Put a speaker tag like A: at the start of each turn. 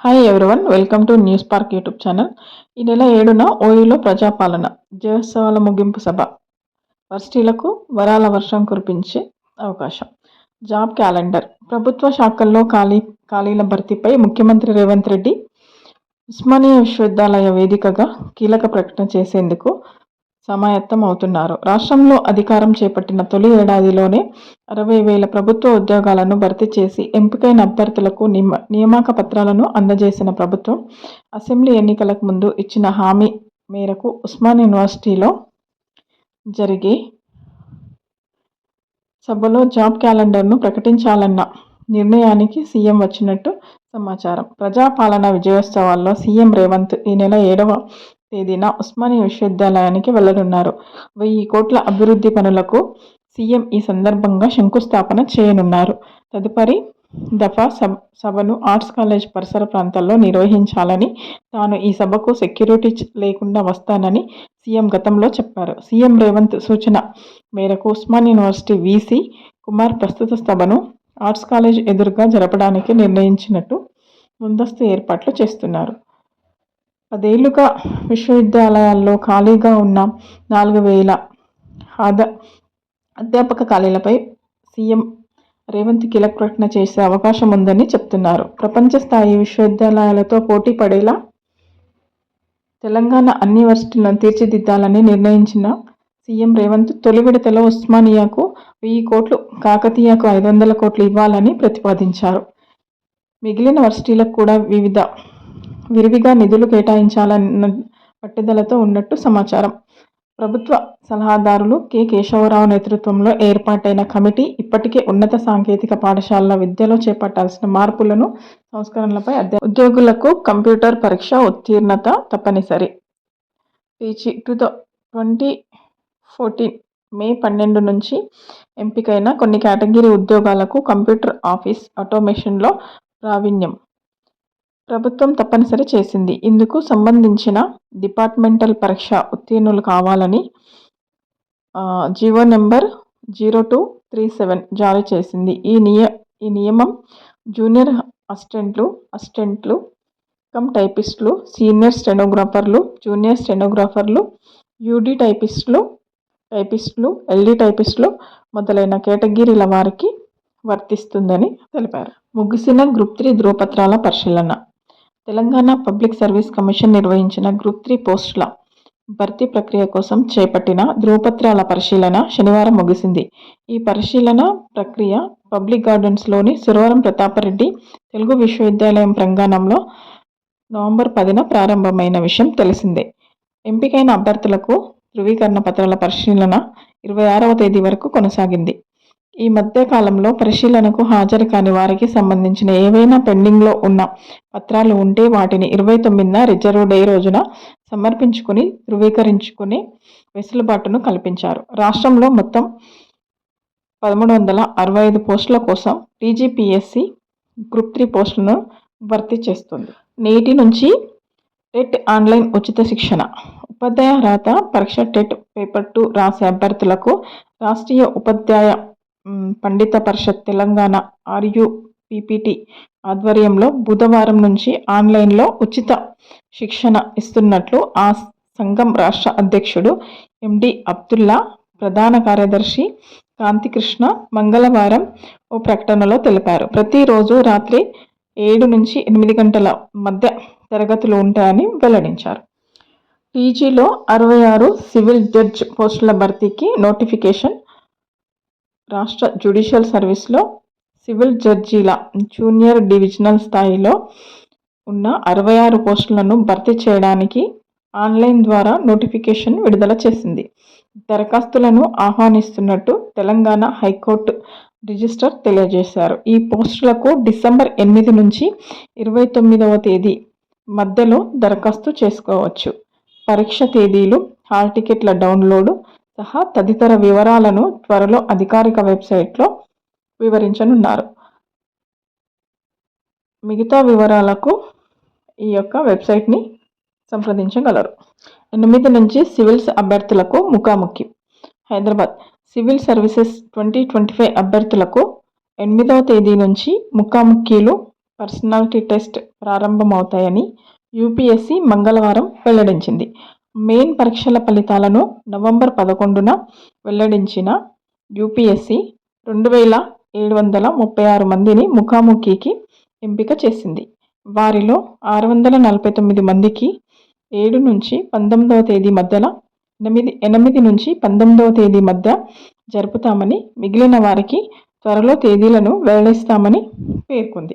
A: Hi everyone, welcome to news park YouTube channel. ఈ నెల 7న ఓయూలో ప్రజాపాలన జయోత్సవాల ముగింపు సభ. వర్సిటీలకు వరాల వర్షం కురిపించే అవకాశం. Job calendar. ప్రభుత్వ శాఖల్లో ఖాళీల భర్తీపై ముఖ్యమంత్రి రేవంత్ రెడ్డి ఉస్మానియా విశ్వవిద్యాలయ వేదికగా కీలక ప్రకటన చేసేందుకు సమాయత్తం అవుతున్నారు. రాష్ట్రంలో అధికారం చేపట్టిన తొలి ఏడాదిలోనే 60,000 ప్రభుత్వ ఉద్యోగాలను భర్తీ చేసి ఎంపికైన అభ్యర్థులకు నియామక పత్రాలను అందజేసిన ప్రభుత్వం అసెంబ్లీ ఎన్నికలకు ముందు ఇచ్చిన హామీ మేరకు ఉస్మానియా యూనివర్సిటీలో జరిగే సభలో జాబ్ క్యాలెండర్ను ప్రకటించాలన్న నిర్ణయానికి సీఎం వచ్చినట్టు సమాచారం. ప్రజాపాలన విజయోత్సవాల్లో సీఎం రేవంత్ ఈ నెల 7వ తేదీన ఉస్మానియా విశ్వవిద్యాలయానికి వెళ్లనున్నారు. 1000 కోట్ల అభివృద్ధి పనులకు సీఎం ఈ సందర్భంగా శంకుస్థాపన చేయనున్నారు. తదుపరి దఫా సభను ఆర్ట్స్ కాలేజ్ పరిసర ప్రాంతాల్లో నిర్వహించాలని, తాను ఈ సభకు సెక్యూరిటీ లేకుండా వస్తానని సీఎం గతంలో చెప్పారు. సీఎం రేవంత్ సూచన మేరకు ఉస్మానియా యూనివర్సిటీ వీసీ కుమార్ ప్రస్తుత సభను ఆర్ట్స్ కాలేజ్ ఎదురుగా జరపడానికి నిర్ణయించినట్టు ముందస్తు ఏర్పాట్లు చేస్తున్నారు. 10 ఏళ్లుగా విశ్వవిద్యాలయాల్లో ఖాళీగా ఉన్న 4,000 అధ్యాపక ఖాళీలపై సీఎం రేవంత్ కీలక ప్రకటన చేసే అవకాశం ఉందని చెప్తున్నారు. ప్రపంచ స్థాయి విశ్వవిద్యాలయాలతో పోటీ పడేలా తెలంగాణ అన్ని యూనివర్సిటీలను తీర్చిదిద్దాలని నిర్ణయించిన సీఎం రేవంత్ తొలి విడతలో ఉస్మానియాకు 1000 కోట్లు, కాకతీయకు 500 కోట్లు ఇవ్వాలని ప్రతిపాదించారు. మిగిలిన వర్సిటీలకు కూడా విరివిగా నిధులు కేటాయించాలన్న పట్టుదలతో ఉన్నట్టు సమాచారం. ప్రభుత్వ సలహాదారులు కె కేశవరావు నేతృత్వంలో ఏర్పాటైన కమిటీ ఇప్పటికే ఉన్నత సాంకేతిక పాఠశాలల విద్యలో చేపట్టాల్సిన మార్పులను, సంస్కరణలపై ఉద్యోగులకు కంప్యూటర్ పరీక్ష ఉత్తీర్ణత తప్పనిసరి. పీజీ 2014 మే 12 నుంచి ఎంపికైన కొన్ని కేటగిరీ ఉద్యోగాలకు కంప్యూటర్ ఆఫీస్ ఆటోమేషన్లో ప్రావీణ్యం ప్రభుత్వం తప్పనిసరి చేసింది. ఇందుకు సంబంధించిన డిపార్ట్మెంటల్ పరీక్ష ఉత్తీర్ణులు కావాలని జీవో నెంబర్ 0237 జారీ చేసింది. ఈ నియమం జూనియర్ అసిస్టెంట్లు కమ్ టైపిస్టులు, సీనియర్ స్టెనోగ్రాఫర్లు, జూనియర్ స్టెనోగ్రాఫర్లు, యూడీ టైపిస్టులు, ఎల్డీ టైపిస్టులు మొదలైన కేటగిరీల వారికి వర్తిస్తుందని తెలిపారు. ముగిసిన గ్రూప్ 3 ధ్రువపత్రాల పరిశీలన. తెలంగాణ పబ్లిక్ సర్వీస్ కమిషన్ నిర్వహించిన గ్రూప్ 3 పోస్టుల భర్తీ ప్రక్రియ కోసం చేపట్టిన ధ్రువపత్రాల పరిశీలన శనివారం ముగిసింది. ఈ పరిశీలన ప్రక్రియ పబ్లిక్ గార్డెన్స్లోని సురవరం ప్రతాపరెడ్డి తెలుగు విశ్వవిద్యాలయం ప్రాంగణంలో నవంబర్ 10న ప్రారంభమైన విషయం తెలిసిందే. ఎంపికైన అభ్యర్థులకు ధృవీకరణ పత్రాల పరిశీలన 26వ తేదీ వరకు కొనసాగింది. ఈ మధ్య కాలంలో పరిశీలనకు హాజరు కాని వారికి సంబంధించిన ఏవైనా పెండింగ్లో ఉన్న పత్రాలు ఉంటే వాటిని 29న రిజర్వ్ డే రోజున సమర్పించుకుని ధృవీకరించుకునే వెసులుబాటును కల్పించారు. రాష్ట్రంలో మొత్తం 1365 పోస్టుల కోసం టీజీపీఎస్సీ గ్రూప్ 3 పోస్టులను భర్తీ చేస్తుంది. నేటి నుంచి టెట్ ఆన్లైన్ ఉచిత శిక్షణ. ఉపాధ్యాయ అర్హత పరీక్ష టెట్ పేపర్ 2 రాసే అభ్యర్థులకు రాష్ట్రీయ ఉపాధ్యాయ పండిత పరిషత్ తెలంగాణ RUPPT ఆధ్వర్యంలో బుధవారం నుంచి ఆన్లైన్లో ఉచిత శిక్షణ ఇస్తున్నట్లు ఆ సంఘం రాష్ట్ర అధ్యక్షుడు MD అబ్దుల్లా, ప్రధాన కార్యదర్శి కాంతికృష్ణ మంగళవారం ఓ ప్రకటనలో తెలిపారు. ప్రతిరోజు రాత్రి 7 నుంచి 8 గంటల మధ్య తరగతులు ఉంటాయని వెల్లడించారు. టీజీలో 66 సివిల్ జడ్జ్ పోస్టుల భర్తీకి నోటిఫికేషన్. రాష్ట్ర జ్యుడిషియల్ సర్వీస్లో సివిల్ జడ్జీల జూనియర్ డివిజనల్ స్థాయిలో ఉన్న 66 పోస్టులను భర్తీ చేయడానికి ఆన్లైన్ ద్వారా నోటిఫికేషన్ విడుదల చేసింది. దరఖాస్తులను ఆహ్వానిస్తున్నట్టు తెలంగాణ హైకోర్టు రిజిస్ట్రార్ తెలియజేశారు. ఈ పోస్టులకు డిసెంబర్ 8 నుంచి 29వ తేదీ మధ్యలో దరఖాస్తు చేసుకోవచ్చు. పరీక్ష తేదీలు, హాల్ టికెట్ల డౌన్లోడ్ సహా తదితర వివరాలను త్వరలో అధికారిక వెబ్సైట్లో వివరించనున్నారు. మిగతా వివరాలకు ఈ యొక్క వెబ్సైట్ని సంప్రదించగలరు. 8 నుంచి సివిల్స్ అభ్యర్థులకు ముఖాముఖి. హైదరాబాద్ సివిల్ సర్వీసెస్ 2025 అభ్యర్థులకు 8వ తేదీ నుంచి ముఖాముఖీలు పర్సనాలిటీ టెస్ట్ ప్రారంభమవుతాయని యూపీఎస్సీ మంగళవారం వెల్లడించింది. మెయిన్ పరీక్షల ఫలితాలను నవంబర్ 11న వెల్లడించిన యూపీఎస్సీ 2736 మందిని ముఖాముఖికి ఎంపిక చేసింది. వారిలో 649 మందికి 7 నుంచి 19వ తేదీ మధ్యలో 8 నుంచి 19వ తేదీ మధ్య జరుపుతామని, మిగిలిన వారికి త్వరలో తేదీలను వెల్లడిస్తామని పేర్కొంది.